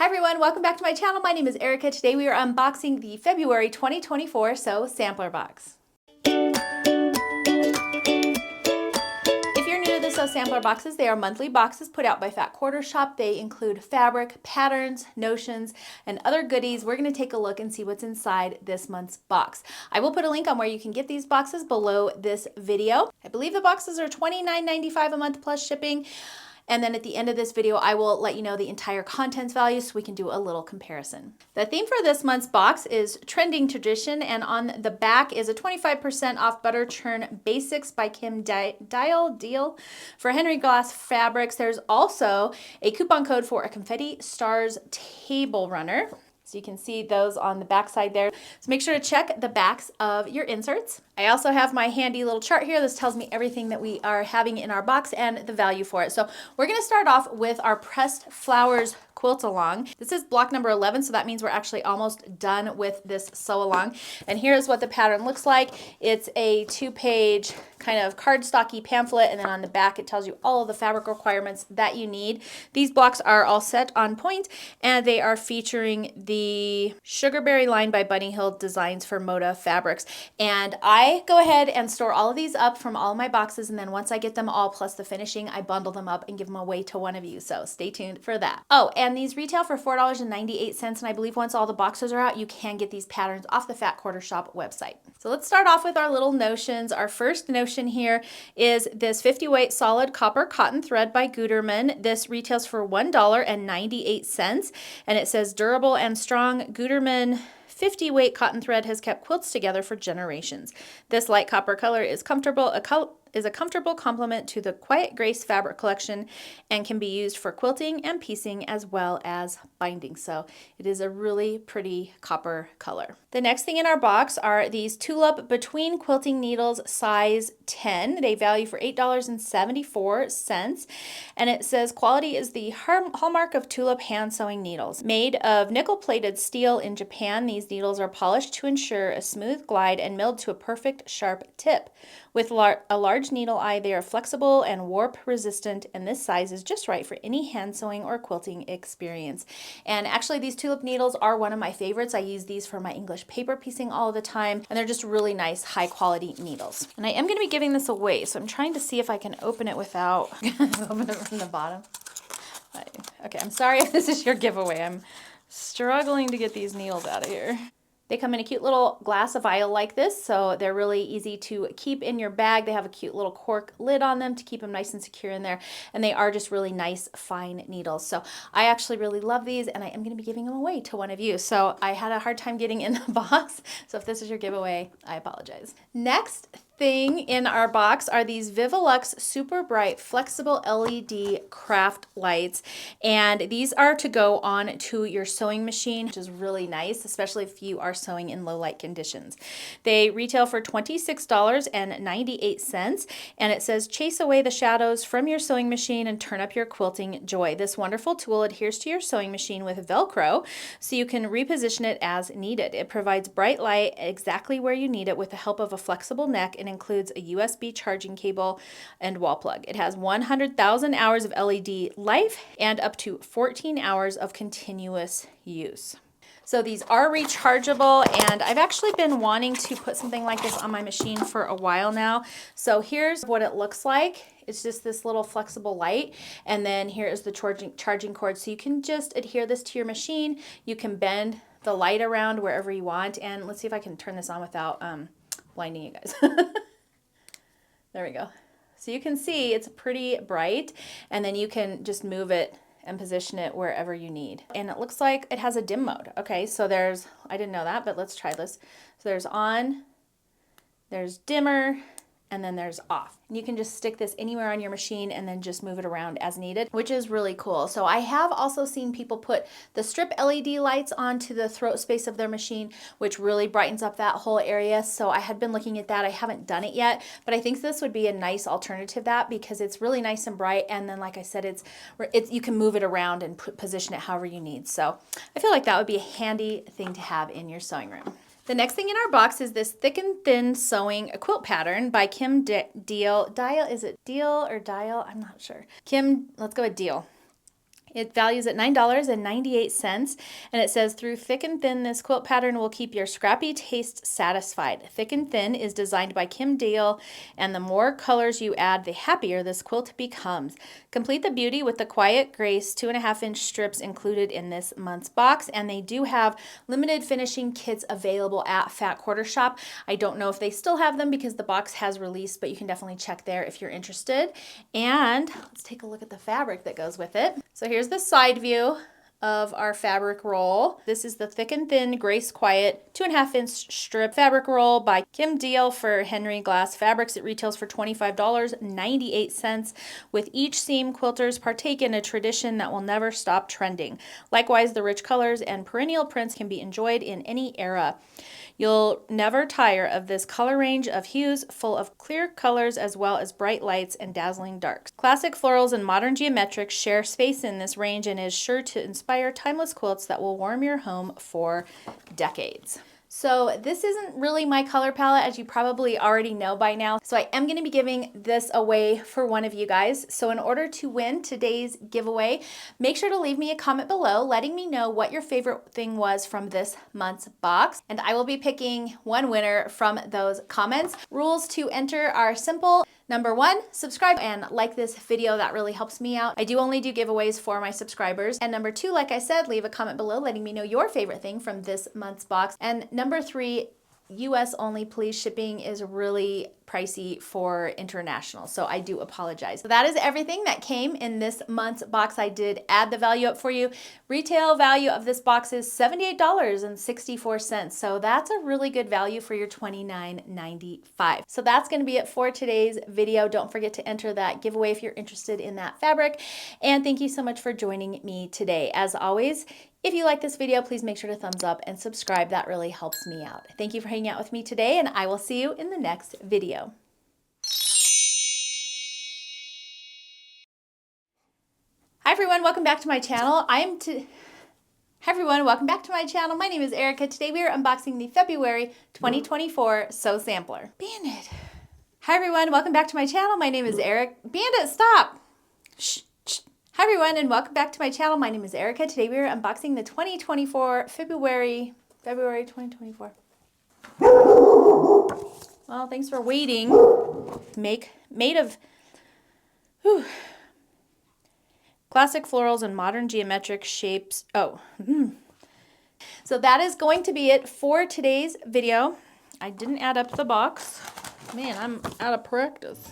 Hi everyone, welcome back to my channel. My name is Erica. Today we are unboxing the February 2024 Sew Sampler Box. If you're new to the Sew Sampler boxes, they are monthly boxes put out by Fat Quarter Shop. They include fabric, patterns, notions, and other goodies. We're going to take a look and see what's inside this month's box. I will put a link on where you can get these boxes below this video. I believe the boxes are $29.95 a month plus shipping. And then at the end of this video, I will let you know the entire contents value so we can do a little comparison. The theme for this month's box is Trending Tradition, and on the back is a 25% off Butter Churn Basics by Kim Dial deal for Henry Glass Fabrics. There's also a coupon code for a Confetti Stars table runner. So you can see those on the back side there. So make sure to check the backs of your inserts. I also have my handy little chart here. This tells me everything that we are having in our box and the value for it. So we're going to start off with our Pressed Flowers quilt along. This is block number 11, so that means we're actually almost done with this sew along. And here's what the pattern looks like. It's a 2-page kind of cardstocky pamphlet, and then on the back it tells you all of the fabric requirements that you need. These blocks are all set on point, and they are featuring the Sugarberry line by Bunny Hill Designs for Moda Fabrics. And I go ahead and store all of these up from all of my boxes, and then once I get them all plus the finishing, I bundle them up and give them away to one of you. So stay tuned for that. Oh, and these retail for $4.98, and I believe once all the boxes are out, you can get these patterns off the Fat Quarter Shop website. So let's start off with our little notions. Our first notion here is this 50 weight solid copper cotton thread by Gutermann. This retails for $1.98, and it says durable and strong. Gutermann 50 weight cotton thread has kept quilts together for generations. This light copper color is a comfortable complement to the Quiet Grace fabric collection and can be used for quilting and piecing as well as binding. So it is a really pretty copper color. The next thing in our box are these Tulip Between Quilting Needles size 10. They value for $8.74, and it says quality is the hallmark of Tulip hand sewing needles. Made of nickel-plated steel in Japan, these needles are polished to ensure a smooth glide and milled to a perfect sharp tip. With a large needle eye, they are flexible and warp resistant, and this size is just right for any hand sewing or quilting experience. And actually these Tulip needles are one of my favorites. I use these for my English paper piecing all the time, and they're just really nice high quality needles. And I am going to be giving this away, so I'm trying to see if I can open it without open it from the bottom. Okay, I'm sorry if this is your giveaway. I'm struggling to get these needles out of here. They come in a cute little glass vial like this, so they're really easy to keep in your bag. They have a cute little cork lid on them to keep them nice and secure in there, and they are just really nice, fine needles. So I actually really love these, and I am going to be giving them away to one of you. So I had a hard time getting in the box, so if this is your giveaway, I apologize. Next thing in our box are these Vivu Super Bright Flexible LED Craft Lights, and these are to go on to your sewing machine, which is really nice, especially if you are sewing in low light conditions. They retail for $26.98, and it says chase away the shadows from your sewing machine and turn up your quilting joy. This wonderful tool adheres to your sewing machine with Velcro, so you can reposition it as needed. It provides bright light exactly where you need it with the help of a flexible neck, and includes a USB charging cable and wall plug. It has 100,000 hours of LED life and up to 14 hours of continuous use. So these are rechargeable, and I've actually been wanting to put something like this on my machine for a while now. So here's what it looks like. It's just this little flexible light, and then here is the charging cord. So you can just adhere this to your machine. You can bend the light around wherever you want, and let's see if I can turn this on without blinding you guys. There we go. So you can see it's pretty bright, and then you can just move it and position it wherever you need. And it looks like it has a dim mode. Okay, so there's, I didn't know that, but let's try this. So there's on, there's dimmer, and then there's off. And you can just stick this anywhere on your machine and then just move it around as needed, which is really cool. So I have also seen people put the strip LED lights onto the throat space of their machine, which really brightens up that whole area. So I had been looking at that. I haven't done it yet, but I think this would be a nice alternative to that because it's really nice and bright. And then, like I said, it's you can move it around and position it however you need. So I feel like that would be a handy thing to have in your sewing room. The next thing in our box is this Thick and Thin Sewing Quilt Pattern by Kim Dial. Is it Deal or Dial? I'm not sure. Kim, let's go with Deal. It values at $9.98, and it says, through thick and thin, this quilt pattern will keep your scrappy taste satisfied. Thick and Thin is designed by Kim Deal, and the more colors you add, the happier this quilt becomes. Complete the beauty with the Quiet Grace 2.5-inch strips included in this month's box, and they do have limited finishing kits available at Fat Quarter Shop. I don't know if they still have them because the box has released, but you can definitely check there if you're interested. And let's take a look at the fabric that goes with it. So here's the side view of our fabric roll. This is the Thick and Thin Grace Quiet 2.5-inch strip fabric roll by Kim Deal for Henry Glass Fabrics. It retails for $25.98. With each seam, quilters partake in a tradition that will never stop trending. Likewise, the rich colors and perennial prints can be enjoyed in any era. You'll never tire of this color range of hues, full of clear colors as well as bright lights and dazzling darks. Classic florals and modern geometrics share space in this range and is sure to inspire timeless quilts that will warm your home for decades. So this isn't really my color palette, as you probably already know by now. So I am going to be giving this away for one of you guys. So in order to win today's giveaway, make sure to leave me a comment below letting me know what your favorite thing was from this month's box. And I will be picking one winner from those comments. Rules to enter are simple. Number 1, subscribe and like this video. That really helps me out. I do only do giveaways for my subscribers. And number 2, like I said, leave a comment below letting me know your favorite thing from this month's box. And number 3, US only, please. Shipping is really pricey for international, so I do apologize. So that is everything that came in this month's box. I did add the value up for you. Retail value of this box is $78.64, so that's a really good value for your $29.95. So that's going to be it for today's video. Don't forget to enter that giveaway if you're interested in that fabric, and thank you so much for joining me today. As always, if you like this video, please make sure to thumbs up and subscribe. That really helps me out. Thank you for hanging out with me today, and I will see you in the next video. Hi everyone, welcome back to my channel. Hi everyone, welcome back to my channel. My name is Erica. Today we are unboxing the February 2024 Sew Sampler. Bandit. Hi everyone, welcome back to my channel. My name is Eric. Bandit, stop. Shh. Hi everyone, and welcome back to my channel. My name is Erica. Today we are unboxing the 2024 February 2024. Well, thanks for waiting. Made of classic florals and modern geometric shapes. So that is going to be it for today's video. I didn't add up the box. Man, I'm out of practice.